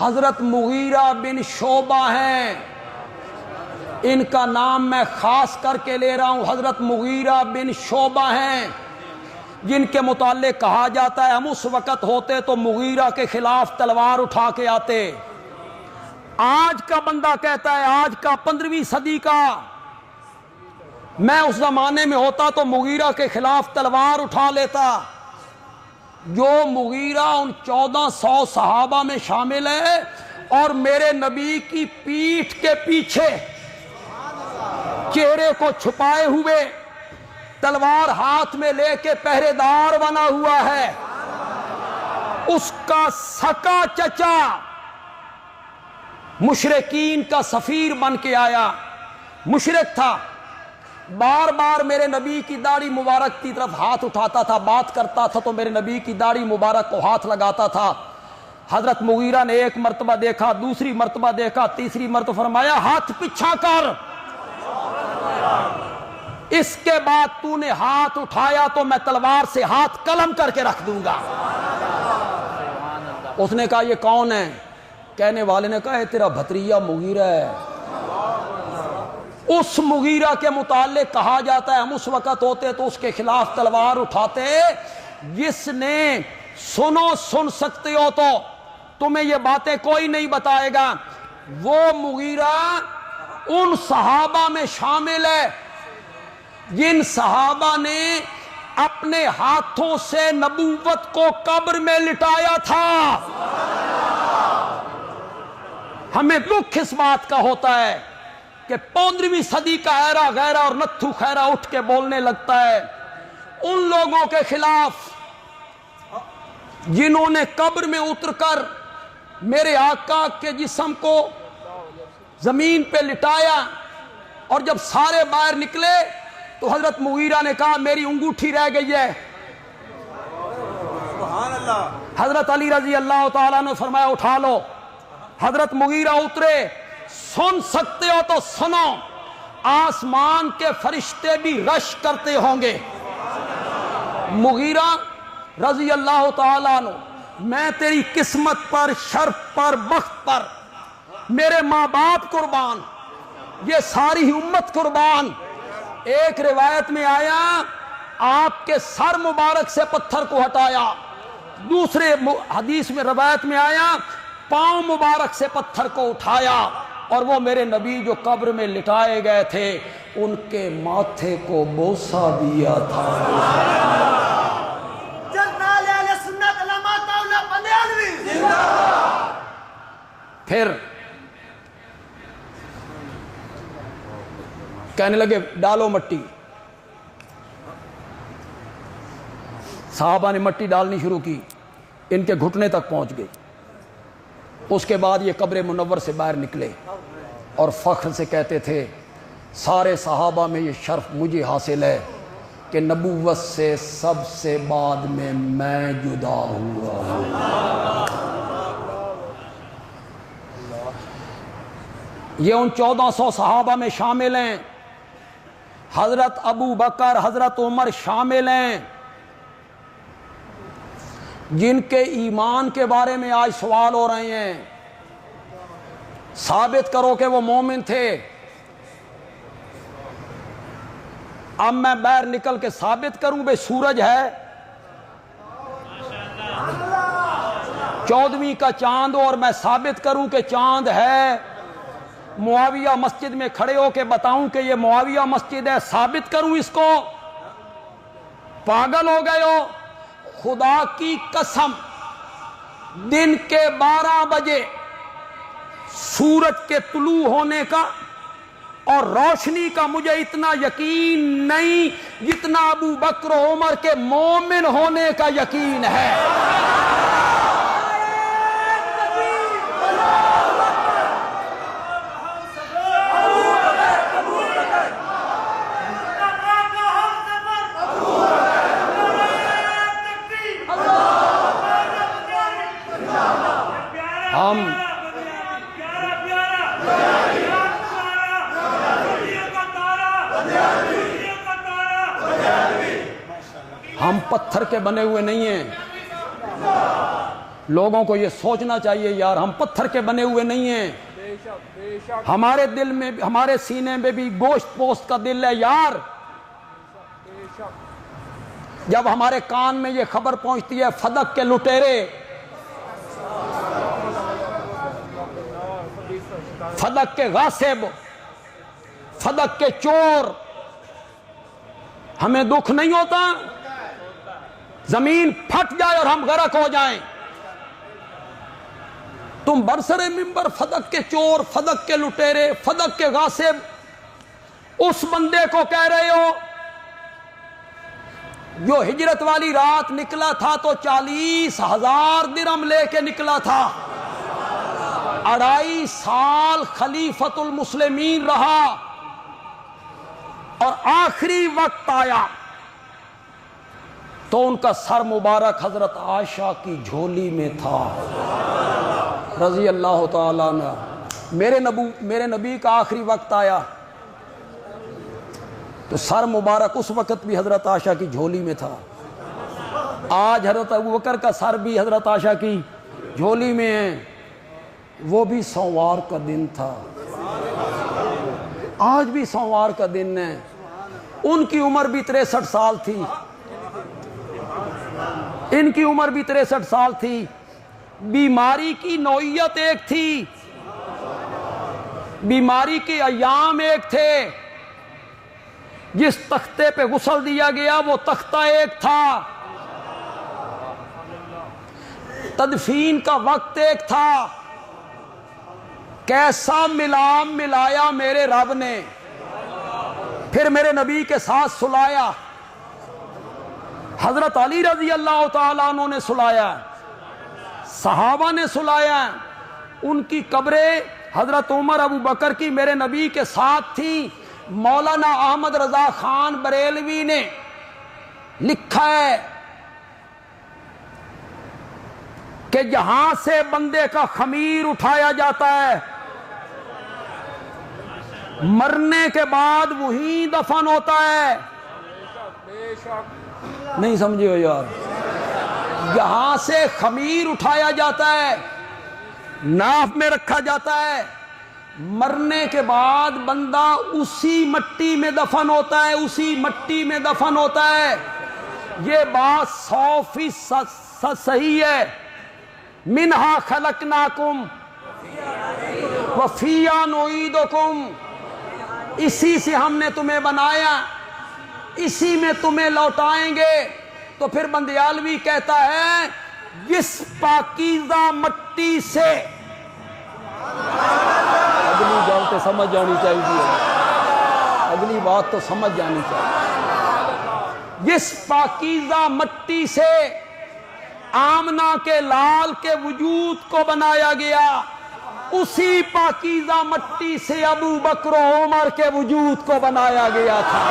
حضرت مغیرہ بن شعبہ ہیں، ان کا نام میں خاص کر کے لے رہا ہوں، حضرت مغیرہ بن شعبہ ہیں جن کے متعلق کہا جاتا ہے ہم اس وقت ہوتے تو مغیرہ کے خلاف تلوار اٹھا کے آتے۔ آج کا بندہ کہتا ہے، آج کا 15ویں صدی کا، میں اس زمانے میں ہوتا تو مغیرہ کے خلاف تلوار اٹھا لیتا۔ جو مغیرہ ان 1400 صحابہ میں شامل ہے اور میرے نبی کی پیٹھ کے پیچھے چہرے کو چھپائے ہوئے تلوار ہاتھ میں لے کے پہرے دار بنا ہوا ہے، اس کا سکا چچا مشرکین کا سفیر بن کے آیا، مشرک تھا، بار بار میرے نبی کی داڑھی مبارک کی طرف ہاتھ اٹھاتا تھا، بات کرتا تھا تو میرے نبی کی داڑھی مبارک کو ہاتھ لگاتا تھا۔ حضرت مغیرہ نے ایک مرتبہ دیکھا، دوسری مرتبہ دیکھا، تیسری مرتبہ فرمایا ہاتھ پیچھا کر، اس کے بعد تو نے ہاتھ اٹھایا تو میں تلوار سے ہاتھ قلم کر کے رکھ دوں گا۔ اس نے کہا یہ کون ہے؟ کہنے والے نے کہا تیرا بھتریجا مغیرہ ہے۔ اس مغیرہ کے متعلق کہا جاتا ہے ہم اس وقت ہوتے تو اس کے خلاف تلوار اٹھاتے، جس نے سنو سن سکتے ہو تو تمہیں یہ باتیں کوئی نہیں بتائے گا۔ وہ مغیرہ ان صحابہ میں شامل ہے جن صحابہ نے اپنے ہاتھوں سے نبوت کو قبر میں لٹایا تھا۔ ہمیں دکھ اس بات کا ہوتا ہے کہ 15ویں صدی کا ایرا غیرہ اور نتھو خیرہ اٹھ کے بولنے لگتا ہے ان لوگوں کے خلاف جنہوں نے قبر میں اتر کر میرے آقا کے جسم کو زمین پہ لٹایا، اور جب سارے باہر نکلے تو حضرت مغیرہ نے کہا میری انگوٹھی رہ گئی ہے۔ حضرت علی رضی اللہ تعالیٰ نے فرمایا اٹھا لو۔ حضرت مغیرہ اترے، سن سکتے ہو تو سنو، آسمان کے فرشتے بھی رش کرتے ہوں گے۔ مغیرہ رضی اللہ تعالیٰ عنہ، میں تیری قسمت پر، شرف پر، بخت پر، میرے ماں باپ قربان، یہ ساری امت قربان۔ ایک روایت میں آیا آپ کے سر مبارک سے پتھر کو ہٹایا، دوسرے حدیث میں روایت میں آیا پاؤں مبارک سے پتھر کو اٹھایا، اور وہ میرے نبی جو قبر میں لٹائے گئے تھے ان کے ماتھے کو بوسہ دیا تھا۔ پھر کہنے لگے ڈالو مٹی۔ صحابہ نے مٹی ڈالنی شروع کی، ان کے گھٹنے تک پہنچ گئی۔ اس کے بعد یہ قبر منور سے باہر نکلے اور فخر سے کہتے تھے سارے صحابہ میں یہ شرف مجھے حاصل ہے کہ نبوت سے سب سے بعد میں جدا ہوا ہوں۔ یہ ان 1400 صحابہ میں شامل ہیں، حضرت ابو بکر، حضرت عمر شامل ہیں، جن کے ایمان کے بارے میں آج سوال ہو رہے ہیں۔ ثابت کرو کہ وہ مومن تھے۔ اب میں باہر نکل کے ثابت کروں بے سورج ہے، 14ویں کا چاند، اور میں ثابت کروں کہ چاند ہے، معاویہ مسجد میں کھڑے ہو کے بتاؤں کہ یہ معاویہ مسجد ہے، ثابت کروں اس کو؟ پاگل ہو گئے ہو؟ خدا کی قسم دن کے 12 بجے سورج کے طلوع ہونے کا اور روشنی کا مجھے اتنا یقین نہیں جتنا ابو بکر و عمر کے مومن ہونے کا یقین ہے۔ ہم پتھر کے بنے ہوئے نہیں ہیں، لوگوں کو یہ سوچنا چاہیے یار ہم پتھر کے بنے ہوئے نہیں ہیں، ہمارے دل میں ہمارے سینے میں بھی گوشت پوست کا دل ہے یار۔ جب ہمارے کان میں یہ خبر پہنچتی ہے فدق کے لٹیرے، فدق کے غاصب، فدق کے چور، ہمیں دکھ نہیں ہوتا؟ زمین پھٹ جائے اور ہم غرق ہو جائیں، تم برسر منبر فدق کے چور، فدق کے لٹیرے، فدق کے غاصب اس بندے کو کہہ رہے ہو جو ہجرت والی رات نکلا تھا تو 40,000 درہم لے کے نکلا تھا، 2.5 سال خلیفۃ المسلمین رہا اور آخری وقت آیا تو ان کا سر مبارک حضرت عائشہ کی جھولی میں تھا رضی اللہ تعالیٰ عنہ۔ میرے نبی کا آخری وقت آیا تو سر مبارک اس وقت بھی حضرت عائشہ کی جھولی میں تھا، آج حضرت ابوبکر کا سر بھی حضرت عائشہ کی جھولی میں ہے، وہ بھی سوموار کا دن تھا، آج بھی سوموار کا دن ہے، ان کی عمر بھی 63 سال تھی، ان کی عمر بھی 63 سال تھی، بیماری کی نوعیت ایک تھی، بیماری کے ایام ایک تھے، جس تختے پہ غسل دیا گیا وہ تختہ ایک تھا، تدفین کا وقت ایک تھا، کیسا ملام ملایا میرے رب نے، پھر میرے نبی کے ساتھ سلایا، حضرت علی رضی اللہ تعالیٰ عنہ نے سلایا، صحابہ نے سلایا، ان کی قبریں حضرت عمر ابو بکر کی میرے نبی کے ساتھ تھی۔ مولانا احمد رضا خان بریلوی نے لکھا ہے کہ جہاں سے بندے کا خمیر اٹھایا جاتا ہے مرنے کے بعد وہیں دفن ہوتا ہے، نہیں سمجھے ہو یار؟ یہاں سے خمیر اٹھایا جاتا ہے، ناف میں رکھا جاتا ہے، مرنے کے بعد بندہ اسی مٹی میں دفن ہوتا ہے، اسی مٹی میں دفن ہوتا ہے۔ یہ بات 100% صحیح ہے۔ منہا خلقناکم وفیہا نعیدکم، اسی سے ہم نے تمہیں بنایا، اسی میں تمہیں لوٹائیں گے۔ تو پھر بندیالوی کہتا ہے جس پاکیزہ مٹی سے، اگلی بات تو سمجھ جانی چاہیے، اگلی بات تو سمجھ جانی چاہیے، جس پاکیزہ مٹی سے آمنہ کے لال کے وجود کو بنایا گیا، اسی پاکیزہ مٹی سے ابو بکر و عمر کے وجود کو بنایا گیا تھا۔